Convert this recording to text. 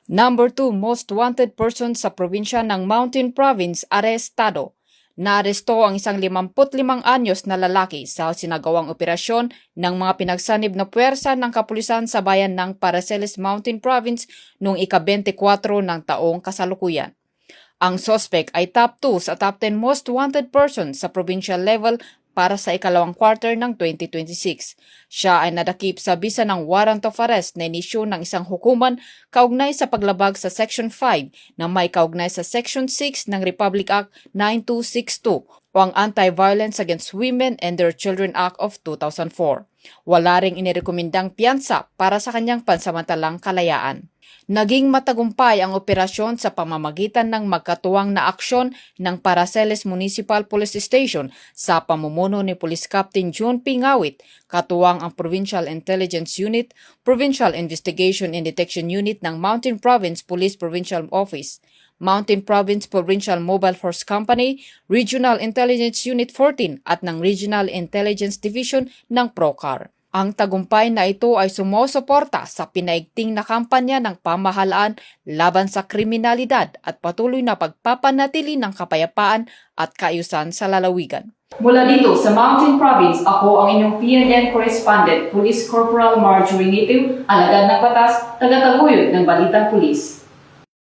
Number 2, most wanted person sa probinsya ng Mountain Province, arestado. Naaresto ang isang 55 anyos na lalaki sa sinagawang operasyon ng mga pinagsanib na puwersa ng kapulisan sa bayan ng Paracelis Mountain Province noong ika-24 ng taong kasalukuyan. Ang suspect ay top 2 sa top 10 most wanted person sa provincial level para sa ikalawang quarter ng 2026. Siya ay nadakip sa bisa ng warrant of arrest na inisyu ng isang hukuman kaugnay sa paglabag sa Section 5 na may kaugnay sa Section 6 ng Republic Act 9262 o ang Anti-Violence Against Women and Their Children Act of 2004. Wala ring inirekomendang piyansa para sa kanyang pansamantalang kalayaan. Naging matagumpay ang operasyon sa pamamagitan ng magkatuwang na aksyon ng Paracelis Municipal Police Station sa pamumuno ni Police Captain John P. Ngawit, katuwang ang Provincial Intelligence Unit, Provincial Investigation and Detection Unit ng Mountain Province Police Provincial Office, Mountain Province Provincial Mobile Force Company, Regional Intelligence Unit 14 at ng Regional Intelligence Division ng PROCAR. Ang tagumpay na ito ay sumusuporta sa pinaigting na kampanya ng pamahalaan laban sa kriminalidad at patuloy na pagpapanatili ng kapayapaan at kaayusan sa lalawigan. Mula dito sa Mountain Province, ako ang inyong PNN correspondent, Police Corporal Marjorie Ngitiu, alagad ng batas, tagataguyod ng Balitang Pulis.